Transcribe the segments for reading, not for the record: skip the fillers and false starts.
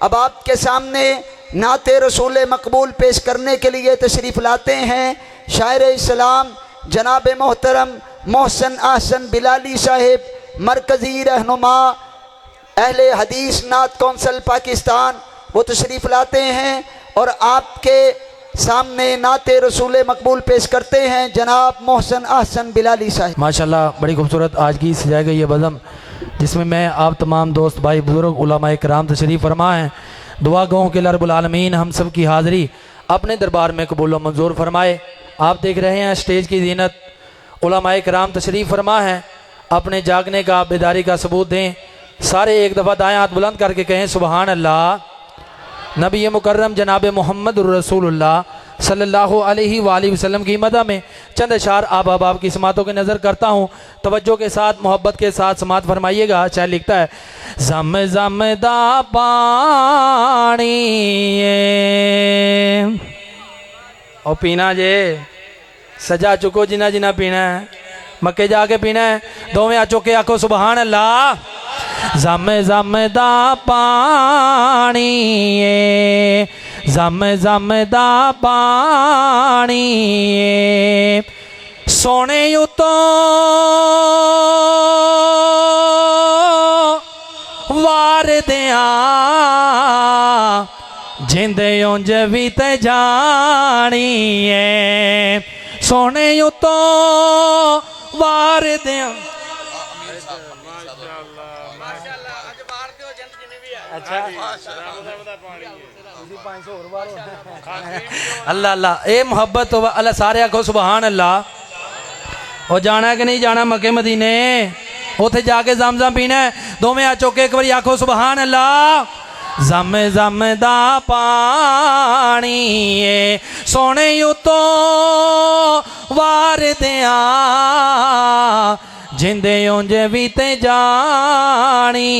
अब आपके सामने नाते रसूल मकबूल पेश करने के लिए तशरीफ़ लाते हैं शायर इस्लाम जनाब मोहतरम मोहसन आहसन बिलाली साहिब, मरकज़ी रहनुमा अहले हदीस नात कौंसल पाकिस्तान। वो तशरीफ़ लाते हैं और आपके सामने नाते रसूल मकबूल पेश करते हैं जनाब मोहसन आहसन बिलाली साहिब। माशाल्लाह बड़ी खूबसूरत आज की सजाई गई ये बज़म, जिसमें मैं आप तमाम दोस्त भाई बुज़ुर्ग उलमाए किराम तशरीफ़ फरमा हैं। दुआ गो कि रब्बुल आलमीन हम सब की हाज़री अपने दरबार में कबूल व मंजूर फरमाए। आप देख रहे हैं स्टेज की ज़ीनत, उलमाए किराम तशरीफ़ फरमा हैं, अपने जागने का बेदारी का सबूत दें। सारे एक दफ़ा दाएँ हाथ बुलंद करके कहें सुबहान अल्लाह। नबी मुकर्रम जनाब मोहम्मद रसूलुल्लाह सल्लल्लाहु अलैहि वसल्लम की मदह में चंद अशार आप अहबाब की समातों की नज़र करता हूँ। तवज्जो के साथ मोहब्बत के साथ समात फरमाइएगा। शायर लिखता है ज़म ज़म दा पानी और पीना जे सजा चुको जिना जिना पीना है, मक्के जाके पीना है। दोवें आ चुके आखो सुबहान अल्लाह। ज़म ज़म दा पानी ज़म ज़म दा पानी सोने उतो वार दिया जिंदे उंज भी ते जानी है। सोने उतो वार दिया अल्लाह अल्लाह ए मोहब्बत अल्लाह सारे आखो सुबहान अल्लाह। और जाना कि नहीं जाना मक्के मदीने, उथे जाके ज़म ज़म पीना है। दोवें आ चौके एक बार आखो सुबहान अल्लाह। ज़म ज़म दा पानी सोने उतो वार दिया जिंदे उंज भी ते जानी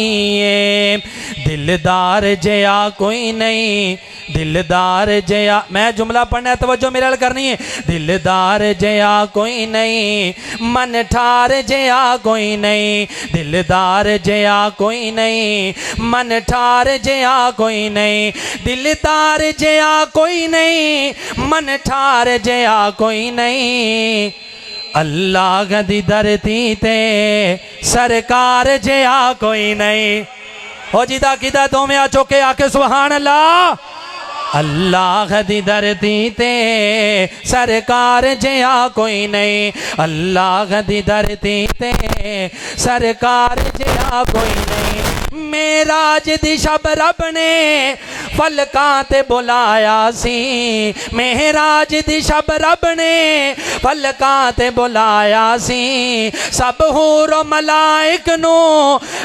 दिलदार जया कोई नहीं, दिलदार जया। मैं जुमला पढ़ना तवज्जो मेरे नाल करनी है। दिलदार जया कोई नहीं, मन ठार जया कोई नहीं, दिलदार जया कोई नहीं, मन ठार जया कोई नहीं, दिलदार जया कोई नहीं, मन ठार जया कोई नहीं। अल्लाह दी धरती ते सरकार जया कोई नहीं। हो जिदा किदा दोवें आ चौके आके सुबहान अल्लाह। अल्लाह दी धरती ते सरकार जया कोई नहीं, अल्लाह दी धरती ते सरकार जया कोई नहीं। मेराज दी शब रब ने फलकां ते बुलाया सी, मेराज दी शब रब ने फलकां ते बुलाया सी। सब हूर मलाइक नू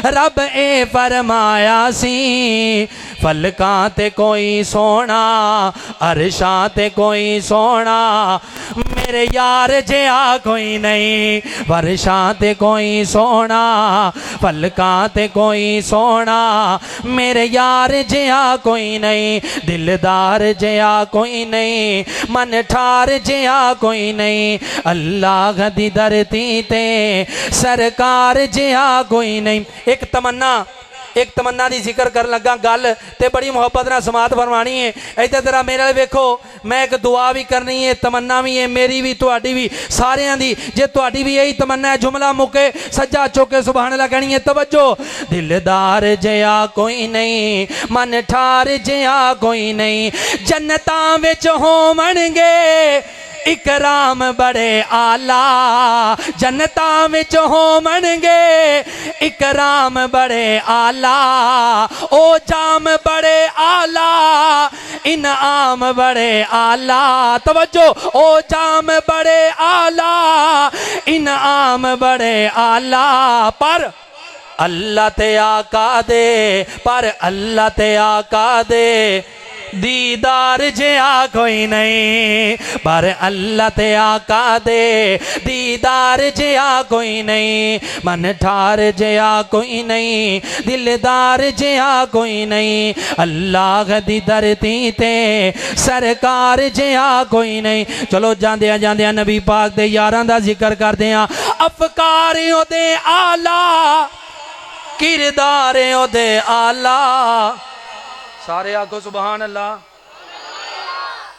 रब ए फरमाया सी। फलकां ते कोई सोना, अरशां ते कोई सोना, मेरे यार जया कोई नहीं। फरशां ते कोई सोना, फलकां ते कोई सोना, मेरे यार जया कोई नहीं। दिलदार जया कोई नहीं, मन ठार जया कोई नहीं। अल्लाह दी धरती ते सरकार जया कोई नहीं। एक तमन्ना दी जिक्र कर लगा गल ते बड़ी मुहब्बत नाल समात फरमानी है। इधर जरा मेरे नाल वेखो, मैं एक दुआ भी करनी है, तमन्ना भी है, मेरी भी तुहाडी भी सारियां दी। जे तुहाडी भी यही तमन्ना है जुमला मुके सज्जा चौके सुभान अल्लाह कहनी है। तवज्जो। दिलदार जया कोई नहीं, मन ठार जया कोई नहीं, जन्नतां विच होवणगे इकराम बड़े आला, जन्नतां विच होवणगे इकराम बड़े आला। ओ जाम बड़े आला, इनाम बड़े आला। तवज्जो। ओ जाम बड़े आला, इनाम बड़े आला। पर अल्लाह ते आका दे, पर अल्लाह ते आका दे दीदार जया कोई नहीं। पर अल्लाह ते आका दे दीदार जया कोई नहीं। मन ठार जया कोई नहीं, दिलदार जया कोई नहीं। अल्लाह दी धरती ते सरकार जया कोई नहीं। चलो जांदिया जांदिया नबी पाक दे यारां दा जिक्र करदे आ। अफकार ओदे आला, किरदार ओदे आला, सारे आखो सुबहान अल्लाह।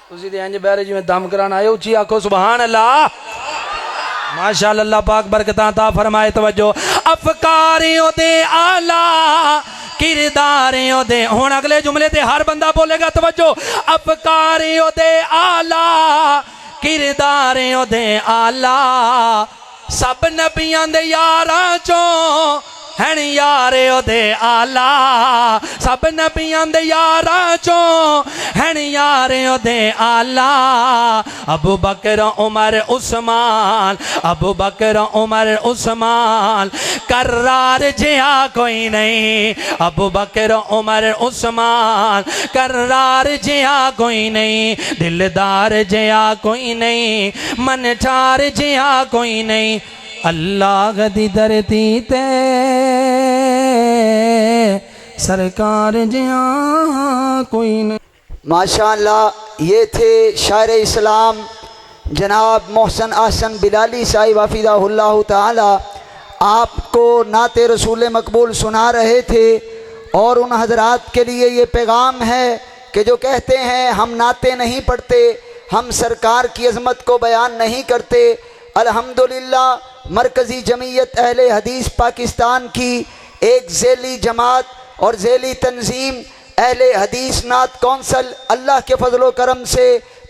तुसी ते इंज बहरे जिवें दम कराना आए, उची आखो सुबहान अल्लाह। माशाअल्लाह, अल्लाह पाक बरकतां ता फरमाए। तवज्जो, अफकारियों दे आला किरदारियों दे। हुण अगले जुमले ते हर बंदा बोलेगा। तवज्जो, अफकारियों दे आला किरदारियों दे आला, सब नबियां दे यारां चों हैं यारे ओदे आला, सब नबियां दे यारां चों हैं यारे ओदे आला। अबू बकर उमर उस्मान, अबू बकर उमर उस्मान, कर्रार जिया कोई नहीं। अबू बकर उमर उस्मान, कर्रार जिया कोई नहीं। दिलदार जिया कोई नहीं, मनठार जिया कोई नहीं। अल्लाह दी धरती ते सरकार जिया कोई नहीं। माशाअल्लाह, ये थे शायर इस्लाम जनाब मोहसन आहसन बिलाली साहिब हफिज़हुल्लाह ताला। आपको नाते रसूल मकबूल सुना रहे थे और उन हजरात के लिए ये पैगाम है कि जो कहते हैं हम नाते नहीं पढ़ते, हम सरकार की अज़मत को बयान नहीं करते। अल्हम्दुलिल्लाह, मरकज़ी जमीयत अहले हदीस पाकिस्तान की एक ज़ेली जमात और ज़ेली तंजीम अहले हदीस नात कौंसल अल्लाह के फजलो करम से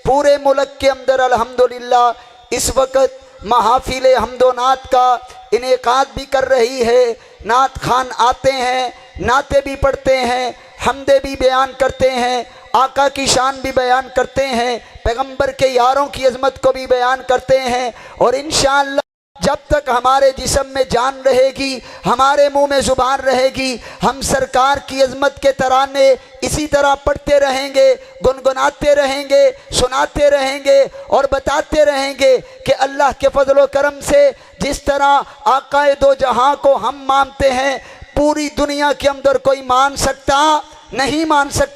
पूरे मुल्क के अंदर अल्हम्दुलिल्लाह इस वक्त महाफिल हमदो नात का इनेकाद भी कर रही है। नात खान आते हैं, नाते भी पढ़ते हैं, हमदे भी बयान करते हैं, आका की शान भी बयान करते हैं, पैगंबर के यारों की अज़मत को भी बयान करते हैं। और इंशाअल्लाह जब तक हमारे जिस्म में जान रहेगी, हमारे मुंह में ज़ुबान रहेगी, हम सरकार की अज़मत के तराने इसी तरह पढ़ते रहेंगे, गुनगुनाते रहेंगे, सुनाते रहेंगे और बताते रहेंगे कि अल्लाह के फजलो करम से जिस तरह आकाए दो जहां को हम मानते हैं, पूरी दुनिया के अंदर कोई मान सकता नहीं मान सकता।